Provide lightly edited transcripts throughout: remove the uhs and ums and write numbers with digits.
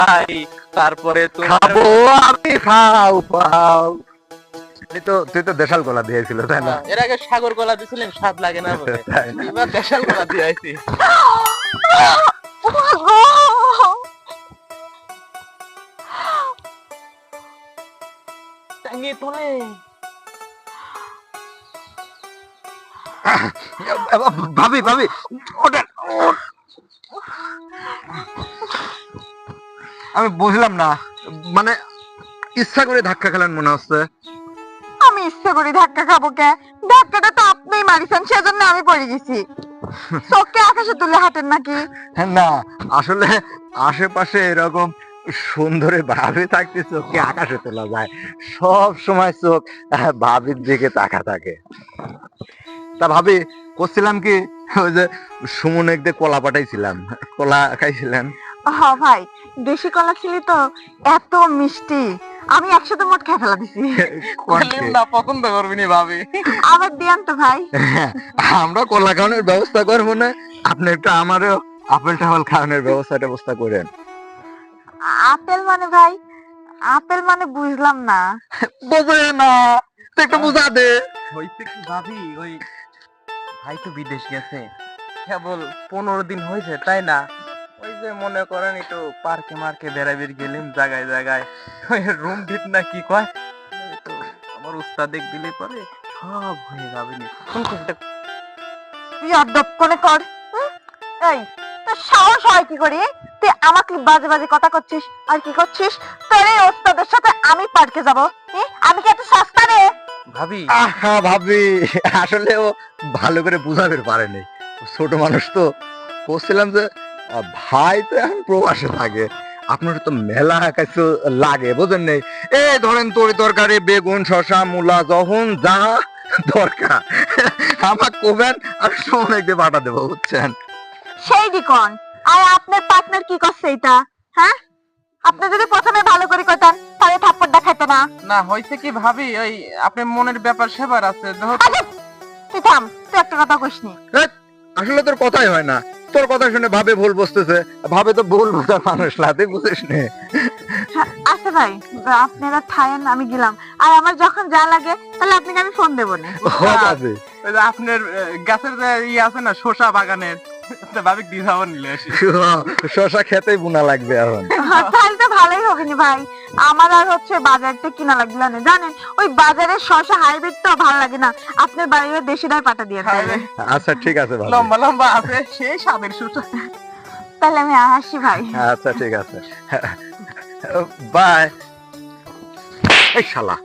ভাই, তারপরে তুমি খাবো আমি, খাও খাও। তুই তো দেশাল কলা দিয়েছিল তাই না? এর আগে সাগর কলা দিছিলেন, স্বাদ লাগে না বলে, তাই না? এবার দেশাল কলা দিয়ে আইছি। টাঙ্গি তোলে। ভাবি ভাবি ওটা আমি বুঝলাম না, মানে ইচ্ছা করে ধাক্কা খেলেন মনে হচ্ছে। আমি ইচ্ছা করে ধাক্কা খাবো কে? ধাক্কাটা তো আপনিই মারিছেন, সেজন্য আমি পড়ে গেছি। চোখকে আকাশে তুলে হাঁটেন নাকি? না আসলে আশেপাশে এরকম সুন্দরী ভাবি থাকতে চোখকে আকাশে তোলা যায়, সব সময় চোখ ভাবির দিকে তাকা থাকে। তা ভাবি করছিলাম কি, ওই যে সুমন একদিন কলা পাঠাইছিলাম, কলা খাইছিলেন? হ ভাই, দেশি কলা ছিলি তো এত মিষ্টি, আমি একসাথে মোট খেয়ে ফেলা দিছি। বললাম না পছন্দ করবি নি ভাবি। আবার দিয়ান তো ভাই। আমরা কলা খাওয়ানোর ব্যবস্থা করবো না, আপনি একটু আমারও আপেল টাপেল খাওয়ানোর ব্যবস্থা করেন। আপেল মানে ভাই? আপেল মানে বুঝলাম না। বোঝে না তো, একটু বুঝা দে। হইছে কি ভাবি, ওই ভাই তো বিদেশ গেছে, কেবল 15 দিন হয়েছে তাই না? ওই যে মনে করেন একটু পার্কে মার্কে বেড়াবেড় গেলেন জায়গায় জায়গায়, ওই রুম ঠিক না কি কয়, এই তো আমার উস্তাদ দেখ দিলে পরে সব হয়ে যাবে নি। কোন কোনটা তুই অদ্দপ করে কর। এই তোর সাহস হয় কি করে? তুই আমাকে বাজে বাজে কথা করছিস আর কি করছিস? তোর এই ওস্তাদের সাথে আমি পার্কে যাব? আমি কি এত সস্তা রে? ভাবি? আহা ভাবি, আসলে ও ভালো করে বুঝাতে পারেনি, ছোট মানুষ তো। বলছিলাম যে ভাই তো এখন প্রবাসে থাকে, আপনার তো মেলা কিছু লাগে বোঝেন নেই। এই ধরেন তরি তরকারি বেগুন শসা মূলা যখন যা দরকার আমার কোবেন, আর সময় একদিন পাঠা দেবো বুঝছেন। সেই দিকন আর আপনার পার্টনার কি করছে এটা? হ্যাঁ, আপনি যদি প্রথমে ভালো করে কইতেন তাহলে থাপ্পড়টা খাইতো না। না হয়েছে কি ভাবি, ওই আপনার মনের ব্যাপার সেবার আছে। আরে তুই থাম, তুই একটা কথা কইসনি। আসলে তোর কথাই হয় না, তোর কথা শুনে ভাবে ভুল বুঝতেছে, ভাবে তো ভুল বোঝার মানুষ না, তুই বুঝিস নে। আচ্ছা ভাই, আপনারা থাকেন, আমি গেলাম। আর আমার যখন যা লাগে তাহলে আপনাকে আমি ফোন দেবো না। ওই যে আপনার গাছের যে ইয়ে আছে না শসা বাগানের, ভাবি দিয়ে যাবো নিলে আসি। শশা খেতেই বুনা লাগবে এখন। তাহলে তো ভালোই হবে নি ভাই, আমার আর হচ্ছে বাজারটা কিনা লাগলো না। জানেন ওই বাজারের শসা হাইব্রিড তো ভালো লাগে না, আপনার বাড়ির দেশি দায় পাঠা দিয়ে দেবে। আচ্ছা ঠিক আছে ভাই, লম্বা লম্বা আছে সেই স্বাদের শসা। তাহলে আমি আসি ভাই। আচ্ছা ঠিক আছে, বাই। এই শালা,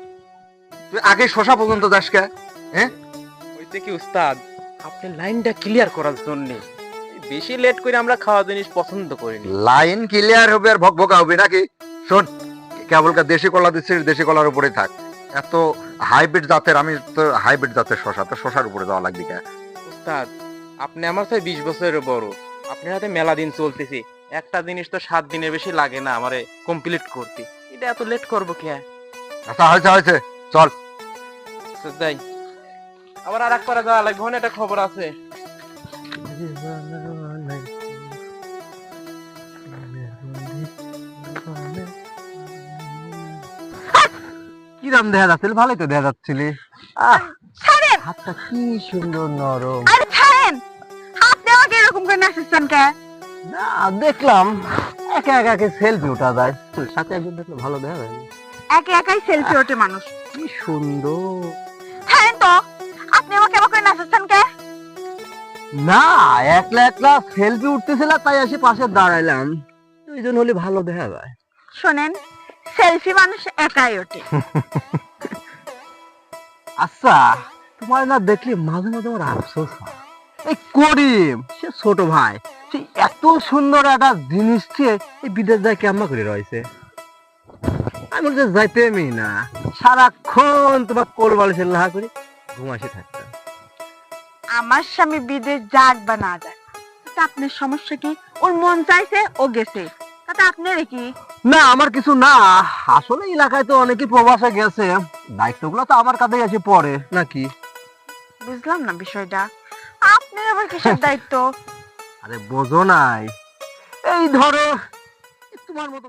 তুই আগে শশা পর্যন্ত যাস কে? হইছে কি উস্তাদ, আপনি লাইনটা ক্লিয়ার করার জন্য, বেশি লেট করে আমরা খাওয়া জিনিস পছন্দ করি না। লাইন ক্লিয়ার হবে আর ভকভকা হবে নাকি? শোন, কেবলকার দেশি কলা দিচ্ছিস, দেশি কলার উপরে থাক। এত হাইব্রিড জাতের, আমি তো হাইব্রিড জাতের শশা, তো শশার উপরে যাওয়া লাগবে কে? উস্তাদ আপনি আমার থেকে 20 বছরের বড়, আপনার হাতে মেলা দিন চলতেছি, একটা জিনিস তো 7 দিনের বেশি লাগে না আমারে কমপ্লিট করতে, এটা এত লেট করবো কে? আচ্ছা হয়েছে চল। যাই, আবার আর এক পারে যাওয়া লাগবে, একটা খবর আছে। কি দাম দেখা যাচ্ছিল? ভালোই তো দেখা যাচ্ছিলি। ছাড়েন, হাতটা কি সুন্দর নরম। আরে ছাড়েন, আপনি আমাকে এরকম করে নাচছেন কে? না দেখলাম একা একা সেলফি ওঠা যায়, সাথে একজন দেখলে ভালো দেখা যায়। একে একাই সেলফি ওঠে মানুষ। কি সুন্দর। ছাড়েন তো, আপনি আমাকে এরকম করে নাচছেন কে? না একলা একলা সেলফি উঠতেছিল, তাই আসি পাশে দাঁড়াইলাম, দুইজন হলে ভালো দেখা যায়। শোনেন, সেলফি মানুষ একাই ওঠে। আচ্ছা তোমার না দেখলে মাঝে মাঝে আমার আফসোস হয়, এই করিম সে ছোট ভাই, সে এত সুন্দর একটা জিনিস দিয়ে এই বিদেশ যায় কেমন করে রয়েছে। আমি বলতে যাইতেমই না, সারাক্ষণ তোমার কোল বালিশের লাহা করে ঘুমাসে থাকতাম। আমার স্বামী বিদেশ যাক বা না যাক, তাতে আপনার সমস্যা কি? ওর মন চাইছে ও গেছে, তাতে আপনার কি? না আমার কিছু না, আসলে এলাকায় তো অনেকে প্রবাসে গেছে, দায়িত্বগুলো তো আমার কাঁধে এসে পড়ে নাকি। বুঝলাম না বিষয়টা, আপনার আবার কিসের দায়িত্ব? আরে বোঝো নাই, এই ধরো তোমার মতো